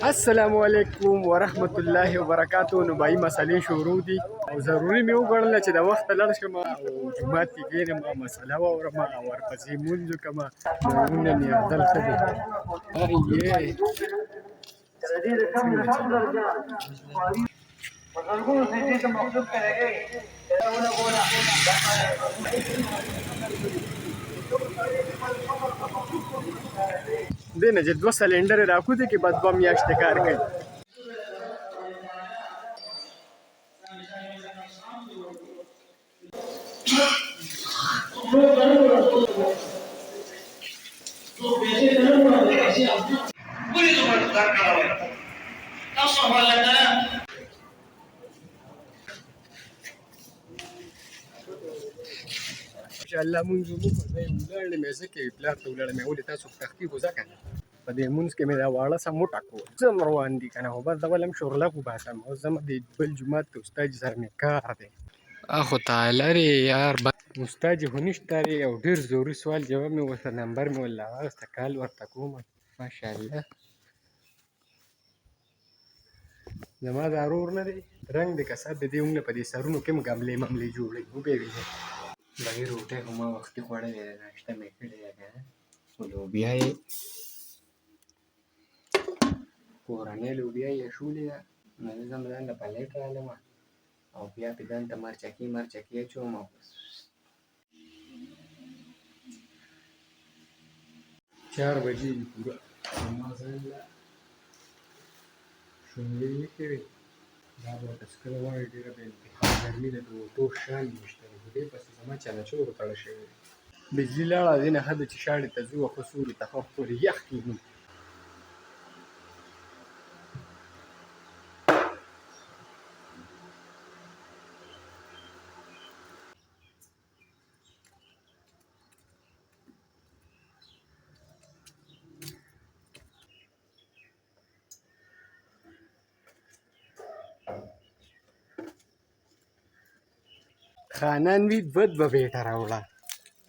السلام علیکم ورحمت الله وبرکاتو. نو بای مسلې شروع دي او ضروري مې وګڼله چې د وخت لاړ شم او جومات کې کښېنم او مسله واورم او ورپسې لمونځ وکړم. نن یې عدل ښه دی. دې نه چې 2 سلنډر راکوزي کې بعد 2 میاشتې کار کوي. انشاءالله مونږ وکړو. زه یې ولاړم ځکه پلار ته ولاړم یې ولې تاسو تختي غوځه که نه په دې مونځ کې مې دا واړه سم وټاکو ځم روان دي که نه خو بس دغه هم شورلک وباسم اوس ځم د بل جومات ته استاد سره مې کار دی. خو تعالی دی یار استاد خو نشته دی او ډېر ضروري سوال جواب مې ورته نمبر مې ورله واغسته کال ورته کوم ماشاءالله. زما دا ورور نه دی رنګ د کسات د دې هم نه په دې سرونو کې هم ګملې مملې جوړوي وبې وینې بغیر روټۍ خو ما وختي خوړلې ده ناشته مې کړې ده که نه خو لوبیا یې کورنۍ لوبیا یې شولې ده نو زه ځم ځان له پلیټ رالم او بیا پې ځان ته مرچکي اچوم او 4 بجې دي پوره ما ځان له شونډې یې کوي دا به ورته څکله وایي ډېره به انتخاب ګرمي ده د اوتو شان نشته دی په دې پسې زما چنچور تړه شوی دی. بجلي لاړه دې نه ښه ده چې شاړې ته ځو خو سوري ته ښه پورې یخ کېږو. خانان وي 2 بیټه راوړه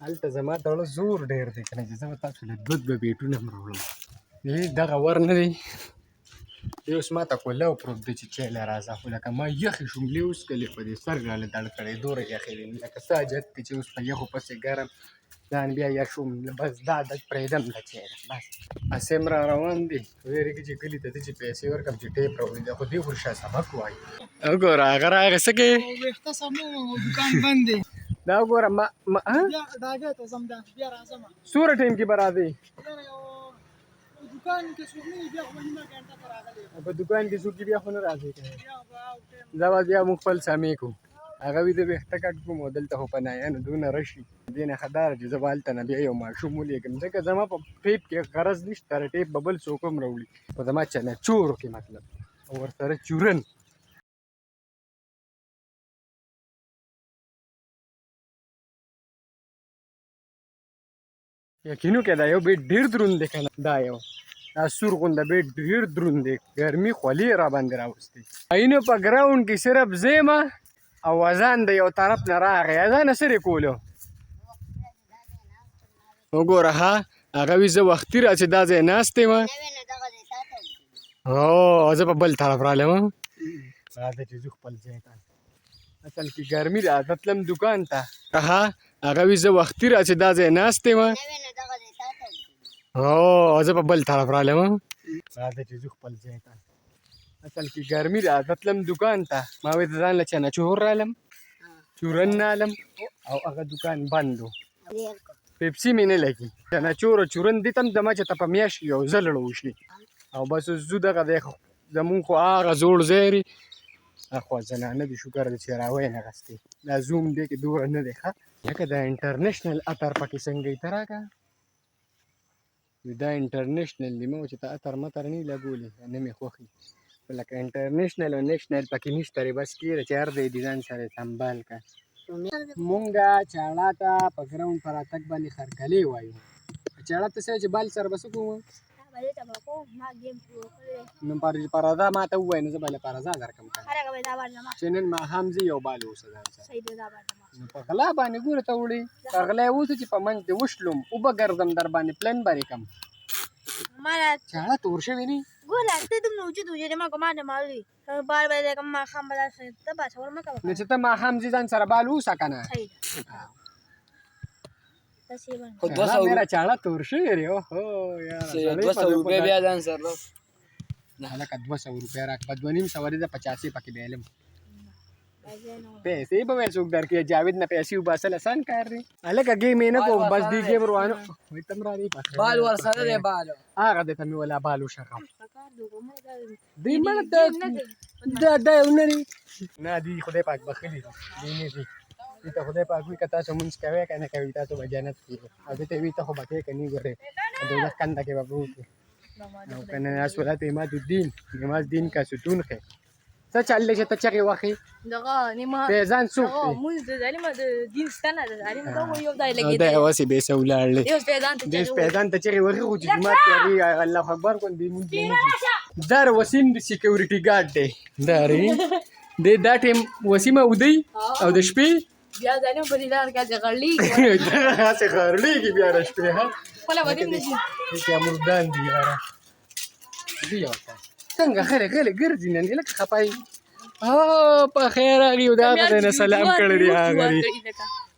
هلته زما دړه زور ډېر دی که نه چې زه به تاسو له 2 بیټونه هم راوړم. دغه ور نه دی دی اوس ما ته کولاو پروت دی چې چای له راځه خو لکه ما یخې شونډلې وڅکلې په دې سر راله دړ کړی دومره یخې دي لکه څه حاجت دی چې اوس په یخو پسې ګرم ځان بیا یخ شوم بس دا عادت پرېږدم د چای ده بس هسې هم را روان دي ویرې کې چې کلي ته ځي چې پیسې ورکړم چې ټیپ راوړي دا خو دې خو شاه سبق وایي. وګوره هغه راغی څه کوي ویښته سموم او دوکان بند دی دا وګوره ما ډاګې ته ځم بیا راځم څومره ټایم کې به راځې دوکان کې څوک نه وي بیا خو به نیمه ګنټه کې راغلی په دوکان کې څوک بیا خو نه راځي که دا به بیا موږ خپل سمې کړو هغه وي زه ویښته کټ کړم او دلته خو پناهیانو دونه رشي دې نه ښه دا ده چې زه به هلته نه بیا یو ماشوم ولېږم ځکه زما په ټیپ کې غرض نشته ټیپ به بل څوک هم راوړي په زما چنچورو کې مطلب او ورسره چورن یقینو کې دا یو بیټ ډېر دروند دی که نه دا یو دا سور غونده بیټ ډېر دروند دی ګرمي خولې را باندې راوستې اینو په ګراونډ کې صرف زیمه او اذان د یو طرف نه راغی اذان یې سرې کولو وګوره ها هغه وي زه وختي راځې دا ځای ناست یم او زه په بل طرف رالم راځه چې ځو خپل ځای ته اصل کې ګرمي ده زه تلم دوکان ته ها هغه وي زه وختي راځې دا ځای ناست یم او زه په بل طرف رالم راځه چې ځو خپل ځای ته اصل کې ګرمي ده زه تلم دوکان ته ما وایي د ځان له چنچور رالم چورن رالم او هغه دوکان بند و پیپسي مې نه لګي چنچور او چورن دې ته هم زما چې ته په میاشت کې یو ځل وشي او بس اوس ځو دغه دی زمونږ خو هغه زوړ ځای دی اخوا زنانه دي شکر دی چې راوی نه غستې دا زوم دی کې دومره نه دی ښه لکه دا انټرنیشنل عطر پکې څنګه یې ته راکړه دا انټرنیشنل دی مو چې ته عطر مطر نه لګولې نه مې خوښي لکه انټرنیشنل او نیشنل پکې نشته دی بس کېږده چې هر دی د ځان سره سنبال کړه مونږ چاړه ته په ګراونډ په راتګ باندې خرکلې وایو چاړه ته څه چې بال سره به څه کوو نو پرده ما ته ووایه نو زه به له پرده درکړم چې نن ماښام زه یو بال اوسه ځان سره نو په غلا باندې ګوره ته وړې په غلا یې اوسه چې په منځ دې وشلم اوبه ګرځم در باندې پلن به یې کړم مالا چاړه تور شوی نه ګوره ته دومره وجود وجود ما کومه نه معلومي بار بار کوم ما خام بلا ته با څور ما کوم نو چې ته ماښام ځې ځان سره بال اوسه که نه صحیح تاسې باندې خو چاړه میره چاړه تور شوی دی اوهو یاره سړی 200 روپۍ بیا ځان سره هلکه 200 روپۍ راکړه 250 د 85 پکې بیلم پیسې به څوک درکړي جاوید نه پیسې وباسل آسان کار دی هلکه ګیم یې نه کوم بس دې ګیم روانو وایي ته م راځې بال ورسره دی بال هغه دی ته مې ولا بال وشغم دوی مړه دا یو نه دي نه دوی خدای پاک بخښلي دي دوی نه دي دوی ته خدای پاک وایي که تاسو مونځ کوئ که نه کوئ تاسو به جنت کېږئ او دې ته وایي ته خو به کوې که نه ګورې دوزخ کنده کې به پروت وي او که نه صلات عماد الدین نماز دین کا ستون ښې څه چل دی چې ته چغې وهې دغه نیمه پیزان څوک دغه دی مونځ د ظالمه د دین ستنه د ظالمه دغه یو ځای دا لګېدلی هوسې بېسه ولاړ دی یو پیدان ته دې پیزان ته چغې وهې خو چې جومات کې هغې الله اکبر کوي دوی مونځ نه کوي دا وسیم د سیکورټي ګارډ دی دا دی دا ټیم وسیم اودی او د شپې بیا ظالم په دې لار کې غړلي هسې غرلېږي بیا د شپې ها خپله به دې نه شي هېڅ مردان دي یاره دوی ورته څنګه خلک ګرځي نن دې لکه خپه په خیر راغلي او د هغه ځای نه سلام کړی دی هغه دی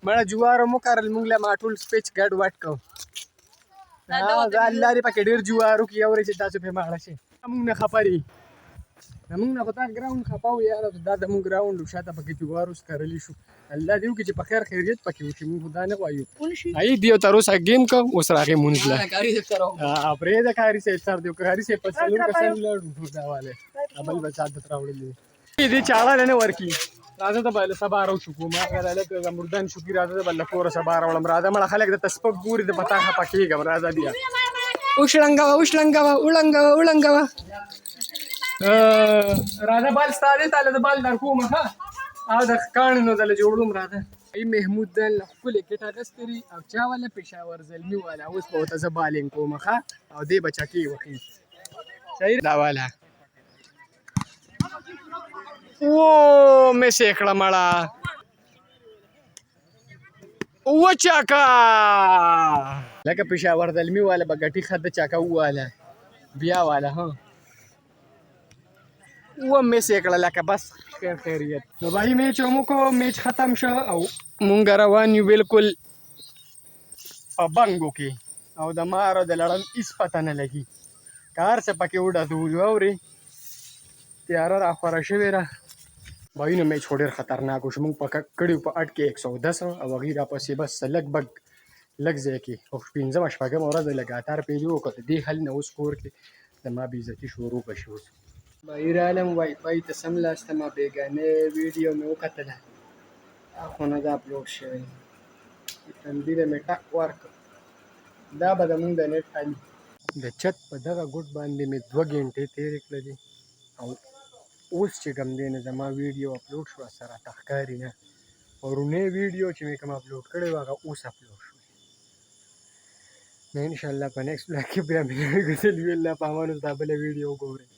مړه جوار مو کرل مونږ له ما ټول سپیچ ګډ وډ کوو الله دې پکې ډېر جوار وکړي اورې چې تاسو پرې ماړه شئ مونږ نه خفه دي زمونږ نه خو دا ګراونډ خفه و یاره دا زمونږ ګراونډ و شاته پکې جوار اوس کرلی شو الله دې وکړي چې په خیر خیریت پکې وشي مونږ خو دا نه غواړو ای دی او تر اوسه گیم کوو اوس راغی مونځ له پرېږده کاري صاحب سر دی کاري صاحب په څلور کسان ولاړو دا والی بل به سعادت راوړلی دې چاړه نه ورکي راځه ته به له سبا راوشو کوم هغه هلک مردان شو کي راځه ته به له کوره سبا راوړم راځه مړه خلک درته سپک ګوري د په تا خفه کېږم راځه بیا وشړنګوه راځه بال ستا دی تاله د بال در کوم ښه او د کاڼي نو دله جوړوم راځه ای محمود دل ښکلې کټ اخیستې دي او چا والا پېښور زلمي والا اوس به ورته زه بالینګ کوم ښه او دې به چکې وکړي صحیح دا والا مې سې کړه مړه وچکه لکه پېښور زلمي والا به ګټي ښه د چکه وواله بیا والا ها مې سې کړه لکه بس خیر خیریت نو بھائی میچ وموکړو میچ ختم شو او مونږ روان یو بالکل په بنګو کې او د مار او د لړم هېڅ پته نه لګي که هر څه پکې وډزولو اورې تیاره راخوره شوې ده بھایونو میچ خو ډېر خطرناک و چې مونږ په کړي په اټ کې 110 او هغې راپسې بس لږ بګ لږ ځای کې او پنځمه شپږمه ورځ لګاتار پیلي وکړه د دې حل نه اوس کور کې زما بې عزتي شروع به شي اوس بهیر عالم وای فای ته سملاستمه بېګانۍ ویډیو مې وکتله خو نه ده اپلوډ شوی تندي ته مې ټک ورکړ دا به زمونږ د نیټ علي د چت په دغه ګوټ باندې مې 2 ګنټې تېرې کړلې او اوس چې کوم دی نه زما ویډیو اپلوډ شوه سره ته ښکاري نه پرونی ویډیو چې مې کوم اپلوډ کړی و هغه اوس اپلوډ شوی نو انشاءالله په نیکسټ بلاګ کې بیا مې ګزل وي الله په امان اوس دا بله ویډیو وګورئ